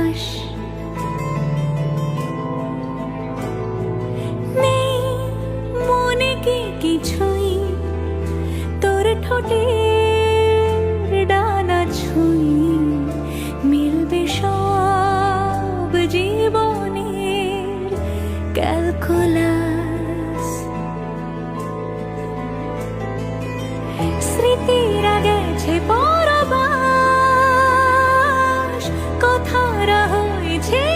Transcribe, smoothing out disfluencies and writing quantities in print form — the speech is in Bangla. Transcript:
আভাস। নেই মনে কি কিছুই, তোর ঠোঁটের ডানা ছুঁই মিলবে সব জীবনের ক্যালকুলাস। স্মৃতিরা গেছে পরবাস, কথারা হয়েছে